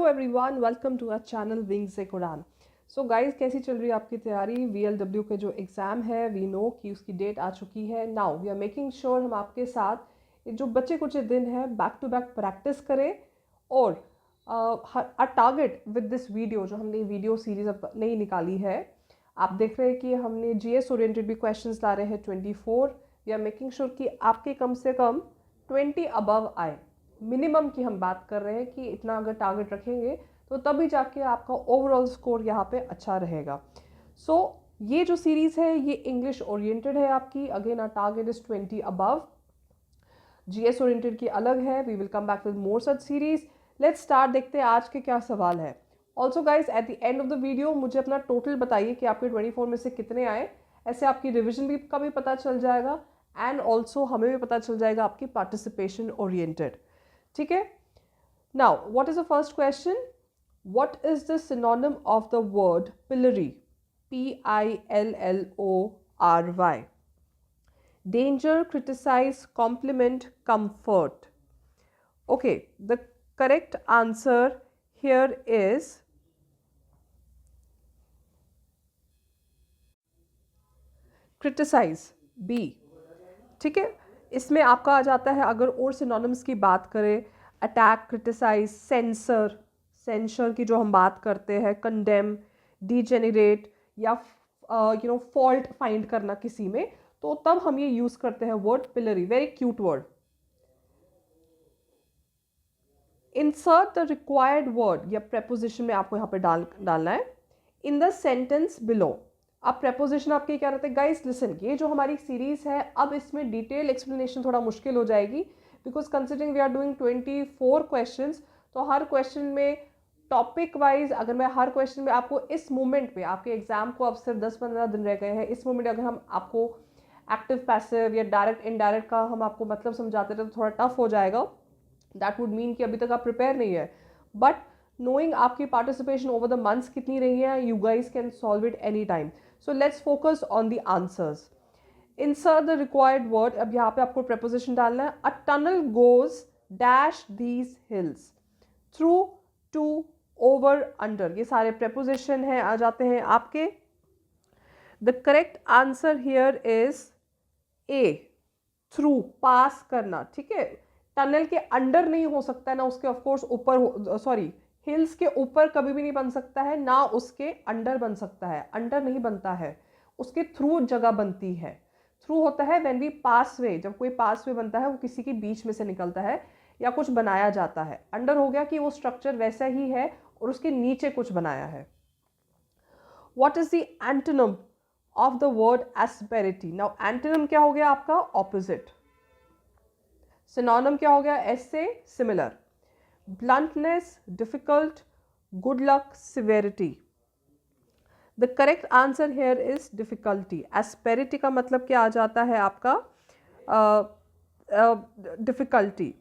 Everyone, welcome to our channel wings a Quran. So guys, कैसी चल रही है आपकी तैयारी? VLW के जो एग्ज़ाम है, वी नो कि उसकी डेट आ चुकी है। Now we are making sure हम आपके साथ जो बच्चे कुछ दिन है बैक टू बैक प्रैक्टिस करें। और आ टारगेट विद दिस वीडियो, जो हमने वीडियो सीरीज अब नई निकाली है, आप देख रहे हैं कि हमने GS ओरिएंटेड भी क्वेश्चंस ला रहे हैं 24। वी आर मेकिंग श्योर कि आपके कम से कम 20 अबव आए। मिनिमम की हम बात कर रहे हैं कि इतना अगर टारगेट रखेंगे तो तभी जाके आपका ओवरऑल स्कोर यहाँ पे अच्छा रहेगा। सो ये जो सीरीज़ है ये इंग्लिश ओरिएंटेड है आपकी। Again our target is 20 above. GS oriented की अलग है। We will come back with more such series. Let's start. देखते हैं आज के क्या सवाल है। Also guys, at the end of the video मुझे अपना टोटल बताइए कि आपके 24 में से कितने आए। ऐसे आपकी रिविजन भी का भी पता चल जाएगा एंड ऑल्सो हमें भी पता चल जाएगा आपकी पार्टिसिपेशन ओरिएंटेड। ठीक है। Now what is the first question? What is the synonym of the word pillory? PILLORY. Danger, criticize, compliment, comfort. Okay, the correct answer here is criticize, B. ठीक है। इसमें आपका आ जाता है, अगर और सिनोनिम्स की बात करें, अटैक, क्रिटिसाइज, सेंसर, सेंसर की जो हम बात करते हैं, कंडेम, डिजेनरेट या फॉल्ट फाइंड करना किसी में, तो तब हम ये यूज करते हैं word pillory. Very cute word. Insert the required word या प्रेपोजिशन में आपको यहाँ पे डालना है इन द सेंटेंस बिलो। अब प्रेपोजिशन आपके क्या रहते हैं गाइस? लिसन, ये जो हमारी सीरीज है अब इसमें डिटेल एक्सप्लेनेशन थोड़ा मुश्किल हो जाएगी, because considering we are doing 24 questions, तो हर क्वेश्चन में टॉपिक वाइज, अगर मैं हर क्वेश्चन में आपको इस मोमेंट पे, आपके एग्जाम को अब सिर्फ 10-15 दिन रह गए हैं, इस मोमेंट अगर हम आपको एक्टिव पैसिव या डायरेक्ट इनडायरेक्ट का हम आपको मतलब समझाते रहे तो थोड़ा टफ हो जाएगा। दैट वुड मीन कि अभी तक आप प्रिपेयर नहीं है, बट knowing आपकी पार्टिसिपेशन ओवर द मंथ्स कितनी रही है, you guys can solve it any time. So let's focus on the answers. Insert the required word. अब यहाँ पे आपको प्रेपोजिशन डालना है। A tunnel goes dash these hills, through, to, over, under, ये सारे प्रेपोजिशन हैं, आ जाते हैं आपके। The correct answer here is A, through, pass करना। ठीक है। टनल के अंडर नहीं हो सकता है, ना उसके ऑफकोर्स ऊपर, सॉरी, हिल्स के ऊपर कभी भी नहीं बन सकता है, ना उसके अंडर बन सकता है। अंडर नहीं बनता है, उसके थ्रू जगह बनती है। थ्रू होता है व्हेन वी पास वे, जब कोई पास वे बनता है वो किसी के बीच में से निकलता है या कुछ बनाया जाता है। अंडर हो गया कि वो स्ट्रक्चर वैसा ही है और उसके नीचे कुछ बनाया है। What is the antonym of the word asperity? Now antonym क्या हो गया आपका? ऑपोजिट। सिनोनिम क्या हो गया? ऐसे, similar. Bluntness, difficult, good luck, severity. The correct answer here is difficulty. Asperity का मतलब क्या आ जाता है आपका? डिफिकल्टी।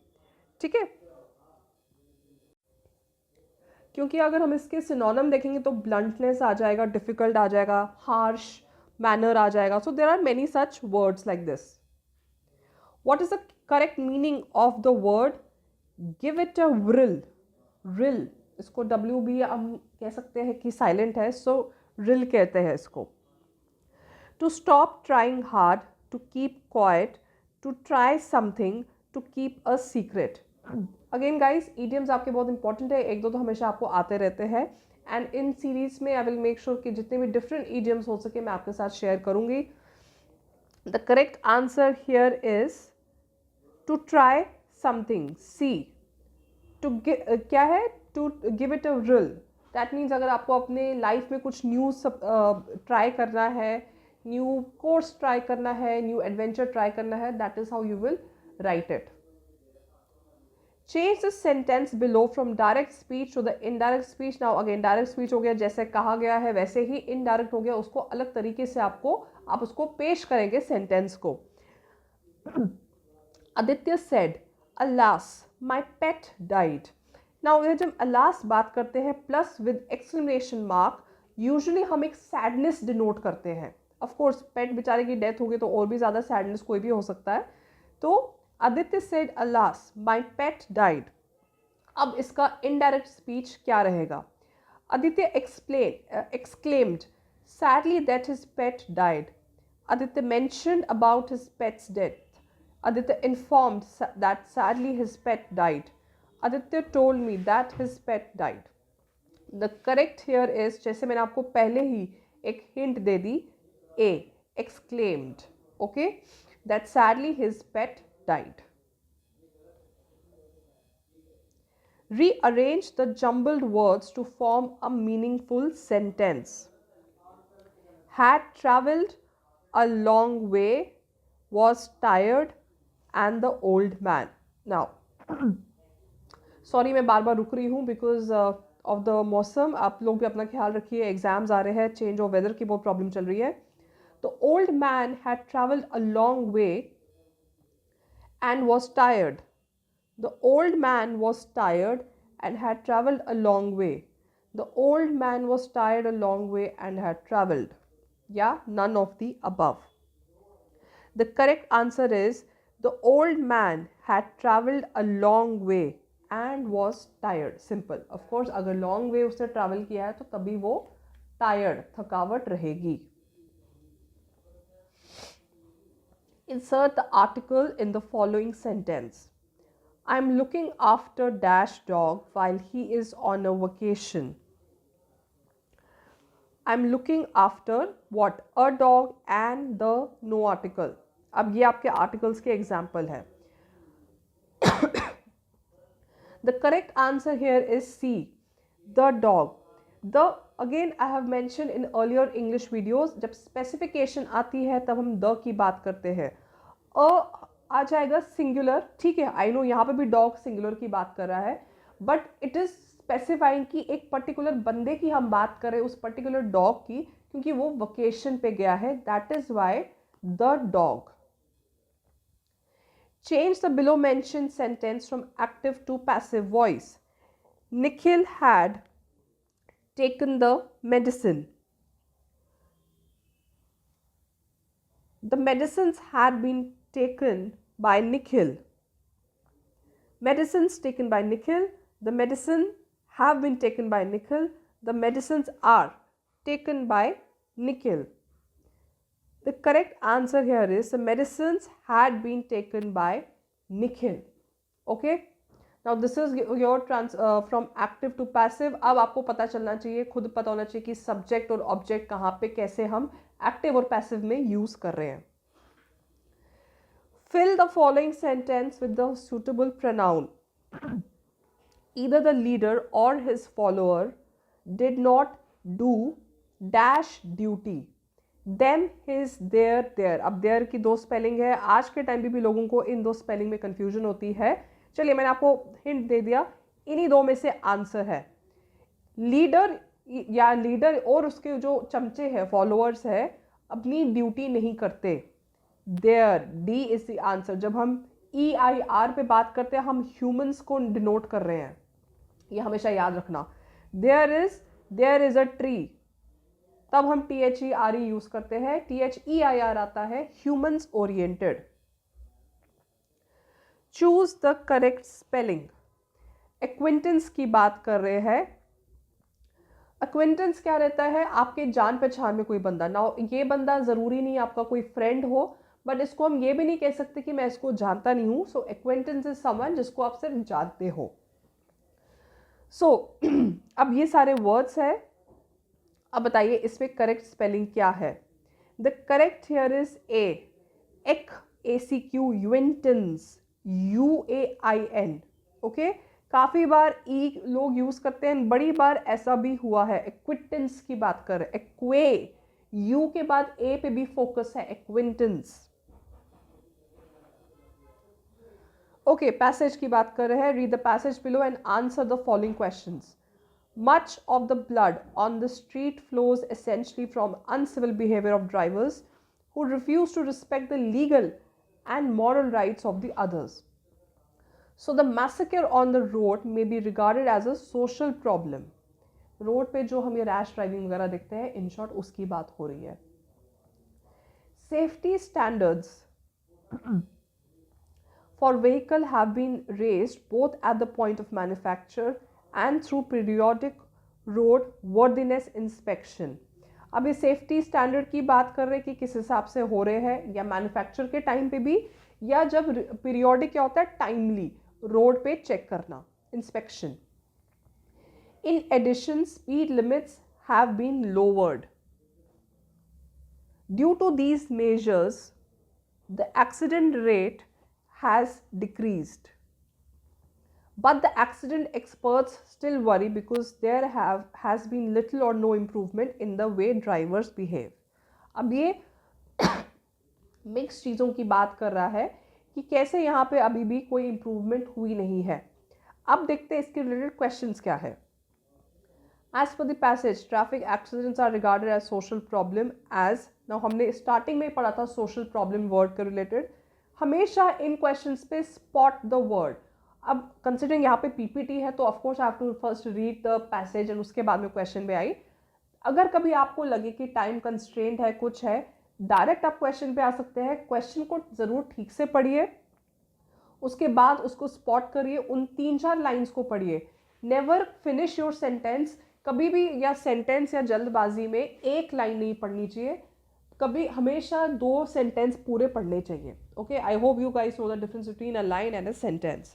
ठीक है। क्योंकि अगर हम इसके सिनोनिम देखेंगे तो ब्लंटनेस आ जाएगा, डिफिकल्ट आ जाएगा, हार्श मैनर आ जाएगा। So there are many such words like this. What is the correct meaning of the word give it a whirl? Whirl, इसको W भी हम कह सकते हैं कि साइलेंट है, सो रिल कहते हैं इसको। To stop trying hard, to keep quiet, to try something, to keep a secret. Again guys, idioms आपके बहुत इंपॉर्टेंट है, एक दो तो हमेशा आपको आते रहते हैं, एंड इन सीरीज में आई विल मेक श्योर कि जितने भी डिफरेंट ईडियम्स हो सके मैं आपके साथ शेयर करूंगी। The correct answer here is to try something, C. To क्या है? To give it a whirl, that means अगर आपको अपने लाइफ में कुछ न्यू ट्राई करना है, न्यू कोर्स ट्राई करना है, न्यू एडवेंचर ट्राई करना है, that is how you will write it. Change the sentence below from direct speech to the indirect speech. Now again direct speech हो गया जैसे कहा गया है वैसे ही, इनडायरेक्ट हो गया उसको अलग तरीके से आप उसको पेश करेंगे सेंटेंस को। आदित्य सेड, अलास माई पेट डाइड। नाउ ये जब अलास बात करते हैं plus with exclamation mark, usually हम एक सैडनेस डिनोट करते हैं। ऑफ कोर्स पेट बेचारे की डेथ हो गई तो और भी ज़्यादा सैडनेस कोई भी हो सकता है। तो आदित्य सेड, अलास माई पेट डाइड। अब इसका इनडायरेक्ट स्पीच क्या रहेगा? Aditya exclaimed sadly that his pet died. Aditya mentioned about his pet's death. Aditya informed that sadly his pet died. Aditya told me that his pet died. The correct here is, जैसे मैंने आपको पहले ही एक hint they the, A, exclaimed, okay, that sadly his pet died. Rearrange the jumbled words to form a meaningful sentence. Had travelled a long way, was tired, and the old man. Now, sorry मैं बार बार रुक रही हूँ because of the मौसम. आप लोग भी अपना ख्याल रखिए, एग्जाम्स आ रहे हैं, चेंज ऑफ वेदर की बहुत प्रॉब्लम चल रही है. The old man had travelled a long way and was tired. The old man was tired and had travelled a long way. The old man was tired a long way and had travelled. Yeah, none of the above. The correct answer is the old man had travelled a long way and was tired. Simple. Of course, अगर long way उसने travel किया है तो तभी वो tired, थकावट रहेगी. Insert the article in the following sentence. I'm looking after dash dog while he is on a vacation. I'm looking after what? A dog and the no article. अब ये आपके articles के example है. The correct answer here is C, the dog. The again I have mentioned in earlier English videos, जब specification आती है तब हम the की बात करते हैं. आ जाएगा सिंगुलर, ठीक है, आई नो यहाँ पे भी डॉग सिंगुलर की बात कर रहा है, बट इट इज स्पेसिफाइंग कि एक पर्टिकुलर बंदे की हम बात करें, उस पर्टिकुलर डॉग की, क्योंकि वो वकेशन पे गया है. That is why the dog. Change the below mention sentence from active to passive voice. Nikhil had taken the medicine. The medicines had been taken by Nikhil. Medicines taken by Nikhil. The medicine have been taken by Nikhil. The medicines are taken by Nikhil. The correct answer here is the medicines had been taken by Nikhil. Okay. Now this is your from active to passive. अब आपको पता चलना चाहिए, खुद पता होना चाहिए कि subject और object कहाँ पे कैसे हम active और passive में use कर रहे हैं. Fill the following sentence with the suitable pronoun. Either the leader or his follower did not do dash duty. Then his there. अब there की दो स्पेलिंग है. आज के टाइम पे भी लोगों को इन दो स्पेलिंग में कंफ्यूजन होती है. चलिए मैंने आपको हिंट दे दिया, इन्हीं दो में से आंसर है. लीडर या लीडर और उसके जो चमचे हैं, फॉलोअर्स है, अपनी ड्यूटी नहीं करते. There, D is the answer. जब हम EIR पे बात करते हैं हम ह्यूमंस को डिनोट कर रहे हैं, ये हमेशा याद रखना. देयर इज अ ट्री, तब हम THERE यूज करते हैं. THEIR आता है humans oriented. Choose the correct spelling. Acquaintance की बात कर रहे हैं. एक्विंटेंस क्या रहता है? आपके जान पहचान में कोई बंदा ना हो. ये बंदा जरूरी नहीं आपका कोई फ्रेंड हो, बट इसको हम ये भी नहीं कह सकते कि मैं इसको जानता नहीं हूं. सो एक्वेंटेंस इज समवन जिसको आप सिर्फ जानते हो. सो अब ये सारे वर्ड्स है. अब बताइए इसमें करेक्ट स्पेलिंग क्या है? द करेक्ट हियर इज ए, एक, ACQ, यूएंटेंस, UAIN. ओके, काफी बार ई लोग यूज करते हैं, बड़ी बार ऐसा भी हुआ है. एक्विटेंस की बात कर रहे, एक्वे, यू के बाद ए पे भी फोकस है, एक्विंटेंस. ओके, पैसेज की बात कर रहे हैं. Read the passage below and answer the following questions. Much of the blood on the street flows essentially from uncivil behavior of drivers who refuse to respect the legal and moral rights of the others. So the massacre on the road may be regarded as a social problem. Road पे जो हम ये rash driving वगैरह देखते हैं, in short उसकी बात हो रही है. Safety standards for vehicle have been raised both at the point of manufacture and through periodic road worthiness inspection. अब ये सेफ्टी स्टैंडर्ड की बात कर रहे हैं कि किस हिसाब से हो रहे हैं, या मैन्युफैक्चर के टाइम पे भी, या जब पीरियोडिक क्या होता है, टाइमली रोड पे चेक करना, inspection. In addition speed limits have been lowered. Due to these measures the accident rate has decreased, but the accident experts still worry because there has been little or no improvement in the way drivers behave. अब ये mix चीज़ों की बात कर रहा है कि कैसे यहाँ पे अभी भी कोई इम्प्रूवमेंट हुई नहीं है. अब देखते हैं इसके रिलेटेड क्वेश्चंस क्या है. As per the passage, traffic accidents are regarded as social problem as, now हमने स्टार्टिंग में पढ़ा था social problem वर्ड के रिलेटेड. हमेशा इन क्वेश्चंस पे स्पॉट द वर्ड. अब कंसिडरिंग यहाँ पे पीपीटी है तो of course I have to first read the passage and उसके बाद में क्वेश्चन पे आई. अगर कभी आपको लगे कि टाइम कंस्ट्रेंट है, कुछ है, डायरेक्ट आप क्वेश्चन पे आ सकते हैं. क्वेश्चन को ज़रूर ठीक से पढ़िए, उसके बाद उसको स्पॉट करिए, उन 3-4 लाइन्स को पढ़िए. Never finish your sentence. कभी भी या सेंटेंस या जल्दबाजी में एक लाइन नहीं पढ़नी चाहिए. कभी हमेशा 2 सेंटेंस पूरे पढ़ने चाहिए. Okay, I hope you guys know the difference between a line and a sentence.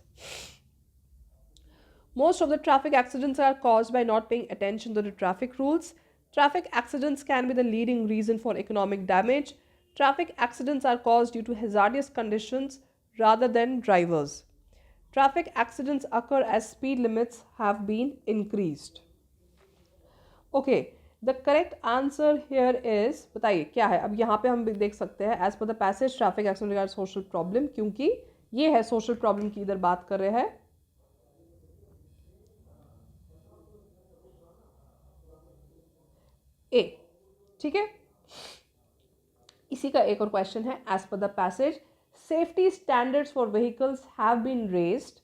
Most of the traffic accidents are caused by not paying attention to the traffic rules. Traffic accidents can be the leading reason for economic damage. Traffic accidents are caused due to hazardous conditions rather than drivers. Traffic accidents occur as speed limits have been increased. Okay. The correct answer here is, बताइए क्या है. अब यहाँ पे हम देख सकते हैं as per the passage traffic accident regard social problem, क्योंकि ये है सोशल प्रॉब्लम की इधर बात कर रहे हैं. ए, ठीक है. इसी का एक और क्वेश्चन है. As per the passage safety standards for vehicles have been raised.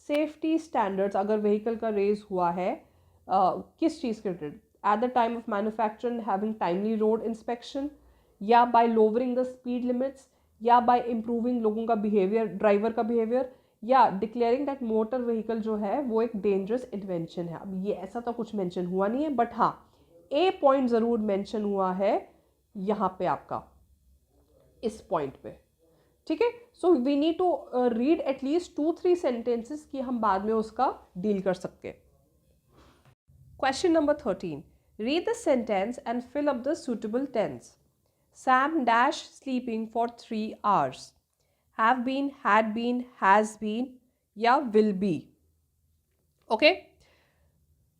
Safety standards अगर व्हीकल का रेज हुआ है किस चीज़ के related, at the time of manufacture and having timely road inspection, या by lowering the speed limits, या by improving लोगों का behavior, ड्राइवर का behavior, या declaring that motor vehicle जो है वो एक dangerous invention है. अब ये ऐसा तो कुछ mention हुआ नहीं है, बट हाँ A point ज़रूर mention हुआ है यहाँ पे आपका, इस point पे. ठीक है. So we need to read at least 2-3 sentences कि हम बाद में उसका deal कर सकते हैं. Question number 13. Read the sentence and fill up the suitable tense. Sam dash sleeping for 3 hours. Have been, had been, has been, या will be. Okay?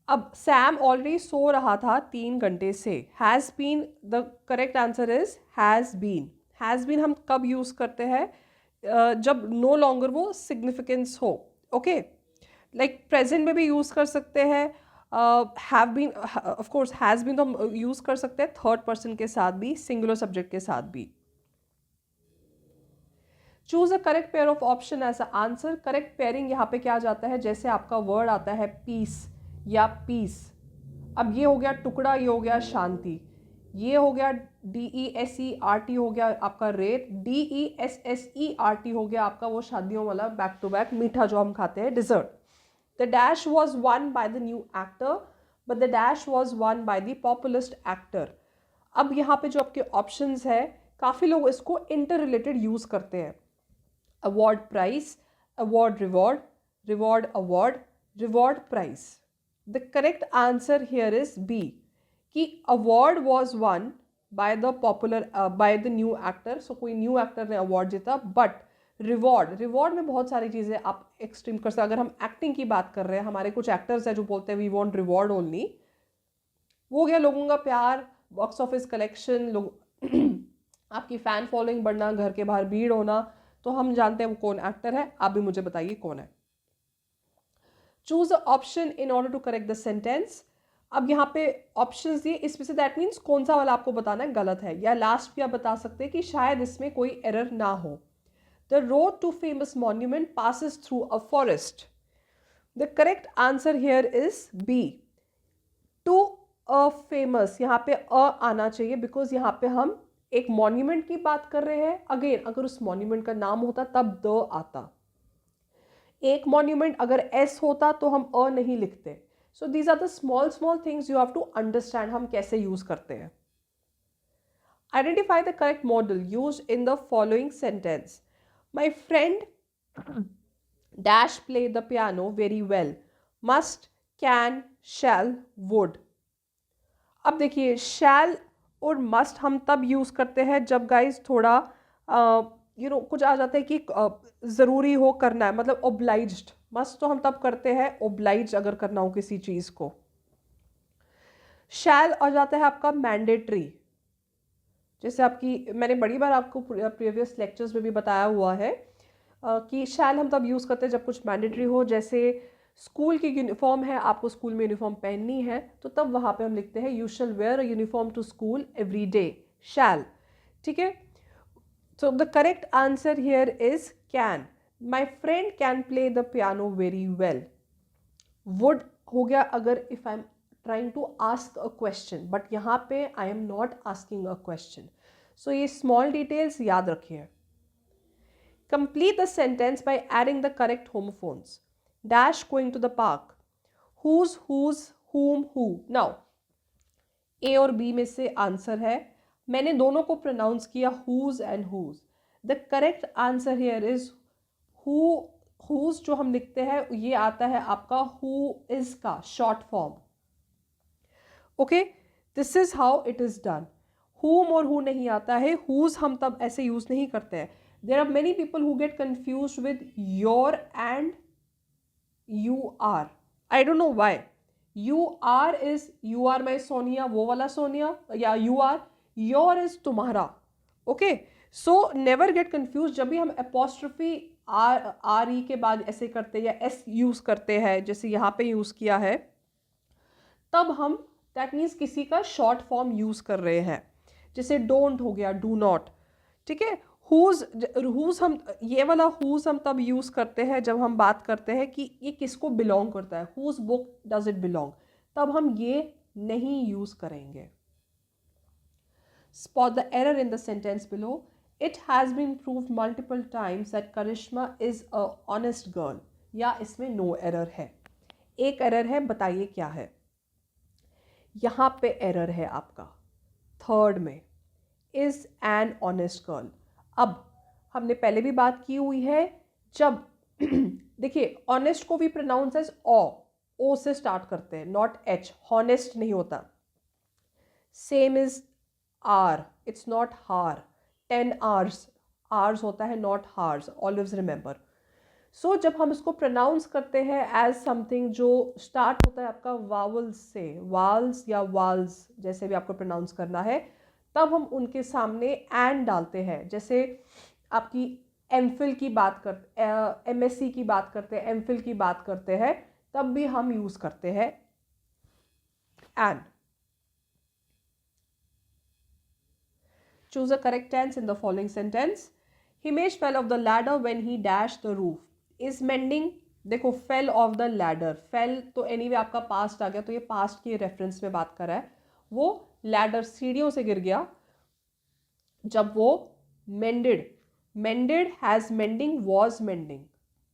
अब Sam already सो रहा था 3 घंटे से. Has been, the correct answer is has been. Has been हम कब use करते हैं? जब no longer वो significance हो. Okay? Like present में भी यूज़ कर सकते हैं. Have been, of course has been तो हम यूज़ कर सकते हैं थर्ड पर्सन के साथ भी, सिंगुलर सब्जेक्ट के साथ भी. Choose a correct pair of option as a answer. Correct pairing यहाँ पे क्या आ जाता है, जैसे आपका वर्ड आता है पीस या पीस. अब ये हो गया टुकड़ा, ये हो गया शांति, ये हो गया DESERT हो गया आपका रेत, DESSERT हो गया आपका वो शादियों वाला बैक टू बैक मीठा जो हम खाते हैं, dessert. The dash was won by the new actor, but the dash was won by the populist actor. अब यहाँ पे जो आपके ऑप्शंस है, काफ़ी लोग इसको इंटर रिलेटेड यूज़ करते हैं. Award prize, award reward, reward award, reward prize. The correct answer here is B, कि award was won by the popular by the new actor. सो कोई न्यू एक्टर ने अवार्ड जीता, बट रिवॉर्ड में बहुत सारी चीज़ें आप एक्सट्रीम कर सकते हैं. अगर हम एक्टिंग की बात कर रहे हैं, हमारे कुछ एक्टर्स हैं जो बोलते हैं वी वांट रिवॉर्ड ओनली. वो गया लोगों का प्यार, बॉक्स ऑफिस कलेक्शन, लोग आपकी फ़ैन फॉलोइंग बढ़ना, घर के बाहर भीड़ होना. तो हम जानते हैं वो कौन एक्टर है. आप भी मुझे बताइए कौन है. Choose a option in order to correct the sentence. अब यहाँ पे ऑप्शंस दिए, इसमें से दैट मीन्स कौन सा वाला आपको बताना है गलत है, या लास्ट भी आप बता सकते हैं कि शायद इसमें कोई एरर ना हो. The road to famous monument passes through a forest. The correct answer here is B. To a famous, यहाँ पे अ आना चाहिए, बिकॉज यहाँ पे हम एक मॉन्यूमेंट की बात कर रहे हैं, अगेन अगर उस मॉन्यूमेंट का नाम होता तब द आता। एक मॉन्यूमेंट अगर एस होता तो हम अ नहीं लिखते। So these are the small small things you have to understand हम कैसे यूज करते हैं। Identify the correct modal use in the following sentence. My friend dash play the piano very well, must, can, shall, would. अब देखिए शैल और must हम तब use करते हैं जब गाइज थोड़ा कुछ आ जाता है कि ज़रूरी हो करना है, मतलब ओब्लाइज्ड। मस्ट तो हम तब करते हैं ओब्लाइज अगर करना हो किसी चीज़ को। शैल आ जाता है आपका मैंडेटरी, जैसे आपकी मैंने बड़ी बार आपको प्रीवियस लेक्चर्स में भी बताया हुआ है कि शैल हम तब यूज़ करते हैं जब कुछ मैंडेटरी हो, जैसे स्कूल की यूनिफॉर्म है, आपको स्कूल में यूनिफॉर्म पहननी है, तो तब वहाँ पे हम लिखते हैं you shall wear a uniform to school every day, shall. ठीक है, so the correct answer here is can. My friend can play the piano very well. Would हो गया अगर if I am trying to ask a question, but यहाँ पे I am not asking a question. So ये small details याद रखिए। Complete the sentence by adding the correct homophones. Dash going to the park. Whose, whom, who. Now, A और B में से answer है, मैंने दोनों को प्रोनाउंस किया whose and whose. The correct answer here is who. whose जो हम लिखते हैं ये आता है आपका who is का short form. Okay, this is how it is done. whom और who नहीं आता है, whose हम तब ऐसे यूज नहीं करते हैं. There are many people who get confused with your and you are. I don't know why. You are is you are my Sonia, वो वाला सोनिया, या you are. Your is तुम्हारा. Okay, so never get confused. जब भी हम apostrophe R E के बाद ऐसे करते हैं या एस यूज करते हैं, जैसे यहाँ पे यूज किया है, तब हम दैट मीन्स किसी का शॉर्ट फॉर्म यूज कर रहे हैं, जैसे डोंट हो गया डू नॉट। ठीक है, हुज हम ये वाला हुज हम तब यूज करते हैं जब हम बात करते हैं कि ये किसको बिलोंग करता है, whose book does it belong, तब हम ये नहीं यूज करेंगे। Spot the error in the sentence below. It has been proved multiple times that Karishma is a honest girl. या इसमें no error है, एक error है, बताइए क्या है। यहाँ पे error है आपका थर्ड में, is an honest girl। अब हमने पहले भी बात की हुई है, जब देखिए ऑनेस्ट को भी प्रोनाउंस एज ओ से स्टार्ट करते हैं, नॉट एच, हॉनेस्ट नहीं होता। Same is hour, it's not hour, 10 hours, hours होता है not horse, always remember. So जब हम इसको प्रोनाउंस करते हैं एज समथिंग जो स्टार्ट होता है आपका वावल्स से, वाल्स या वाल्स जैसे भी आपको प्रोनाउंस करना है, तब हम उनके सामने एंड डालते हैं। जैसे आपकी एमफिल की बात करते, एमएससी की बात करते हैं, एमफिल की बात करते हैं, तब भी हम यूज करते हैं and. Choose a correct tense in the following sentence. Himesh fell off the ladder when he dash the roof. Is mending, देखो fell off the ladder, fell तो एनीवे आपका पास्ट आ गया, तो ये पास्ट के रेफरेंस में बात कर रहा है। वो लैडर सीढ़ियों से गिर गया जब वो मेंडेड, मेंडेड has mending, was mending,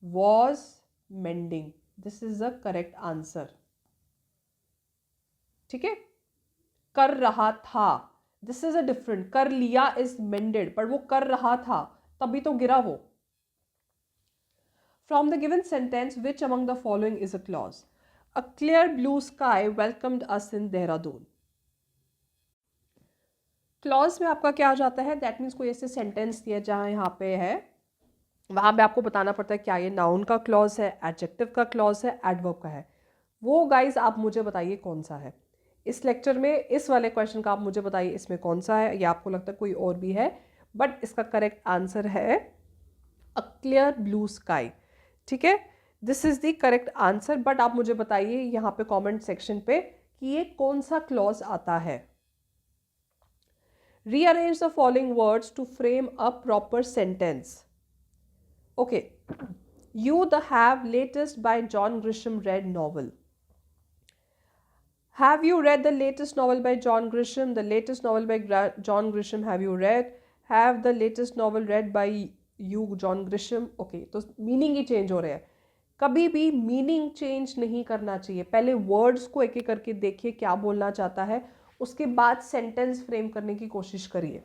was mending, this is the correct answer. ठीक है, कर रहा था, दिस इज अ डिफरेंट, कर लिया इज मेंडेड, पर वो कर रहा था तभी तो गिरा वो। From the given sentence, which among the following is a clause? A clear blue sky welcomed us in Dehradun. Clause में आपका क्या आ जाता है, दैट मीन्स कोई ऐसे सेंटेंस दिया जहाँ यहाँ पे है, वहाँ पे आपको बताना पड़ता है क्या ये नाउन का क्लॉज है, एडजेक्टिव का क्लॉज है, एडवर्ब का है। वो गाइज आप मुझे बताइए कौन सा है इस लेक्चर में, इस वाले क्वेश्चन का आप मुझे बताइए इसमें कौन सा है, या आपको लगता है कोई और भी है, बट इसका करेक्ट आंसर है अ क्लियर ब्लू स्काई। ठीक है, this is the correct answer, but आप मुझे बताइए यहाँ पे कमेंट सेक्शन पे कि ये कौन सा क्लॉज आता है। Rearrange the following words to frame a proper sentence. Okay, You the Have latest by John Grisham read novel. Have you read the latest novel by John Grisham? The latest novel by John Grisham have you read? Have the latest novel read by you, John Grisham? Okay, तो meaning ही change हो रहे हैं. कभी भी meaning change नहीं करना चाहिए. पहले वर्ड्स को एक एक करके देखिए क्या बोलना चाहता है, उसके बाद सेंटेंस फ्रेम करने की कोशिश करिए.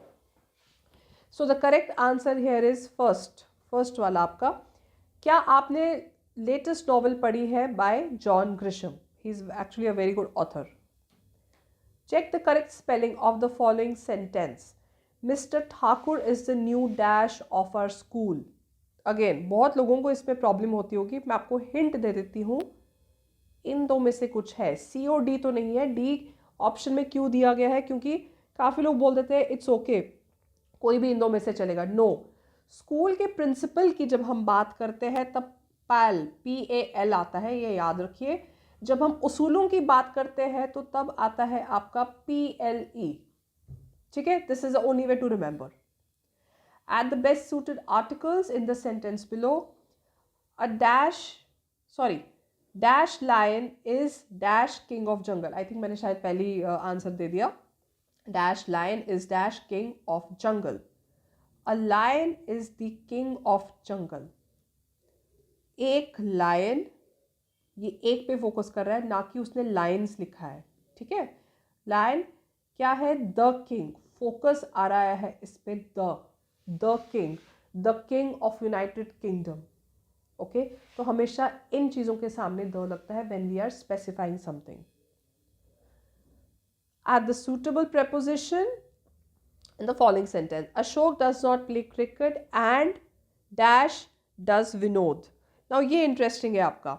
So the correct answer here is first वाला आपका. क्या आपने लेटेस्ट नॉवल पढ़ी है by John Grisham? He is actually a very good author. Check the correct spelling of the following sentence. Mister Thakur is the new dash of our school. Again बहुत लोगों को इसमें प्रॉब्लम होती होगी, मैं आपको हिंट दे देती हूँ. इन दो में से कुछ है. सी और डी तो नहीं है. डी ऑप्शन में क्यों दिया गया है? क्योंकि काफ़ी लोग बोल देते हैं इट्स ओके, कोई भी इन दो में से चलेगा. नो, स्कूल के प्रिंसिपल की जब हम बात करते हैं तब पैल PAL आता है, ये याद रखिए. जब हम उसूलों की बात करते हैं तो तब आता है आपका PLE. ठीक है, this is the only way to remember. Add the best suited articles in the sentence below. A dash lion is dash king of jungle. I think मैंने शायद पहली आंसर दे दिया. Dash lion is dash king of jungle. A lion is the king of jungle. एक lion, ये एक पे focus कर रहा है, ना कि उसने lions लिखा है. ठीक है, lion क्या है? The king. फोकस आ रहा है इस पे the king of United Kingdom. Okay, तो हमेशा इन चीजों के सामने द लगता है when we are specifying something. Add the suitable preposition in the following sentence. Ashok does not play cricket and dash does Vinod. Now ये interesting है आपका.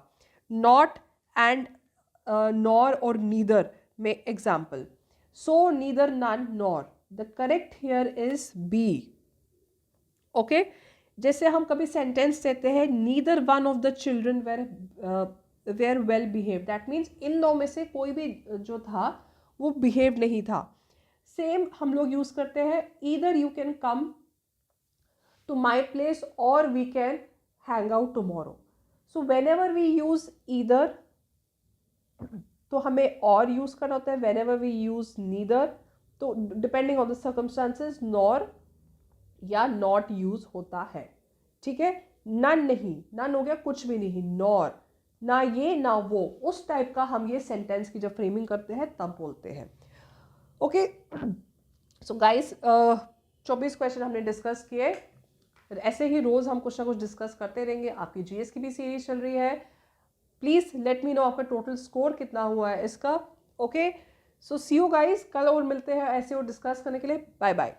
Not and nor और neither में example. So neither, none, nor. The correct here is B. Okay, जैसे हम कभी sentence देते हैं neither one of the children were well behave, that means in दो में से कोई भी जो था वो बिहेव नहीं था. सेम हम लोग यूज करते हैं either you can come to my place or we can hang out tomorrow. So whenever we use either तो हमें और यूज करना होता है. Whenever we use neither तो depending on the circumstances nor या not use होता है. ठीक है, नन नहीं, नन हो गया कुछ भी नहीं, नॉर ना ये ना वो, उस टाइप का हम ये सेंटेंस की जब फ्रेमिंग करते हैं तब बोलते हैं. ओके, सो गाइस 24 क्वेश्चन हमने डिस्कस किए. ऐसे ही रोज हम कुछ ना कुछ डिस्कस करते रहेंगे. आपकी GS की भी सीरीज चल रही है. प्लीज लेट मी नो आपका टोटल स्कोर कितना हुआ है इसका. Okay, so see you guys, कल और मिलते हैं ऐसे और डिस्कस करने के लिए. Bye bye.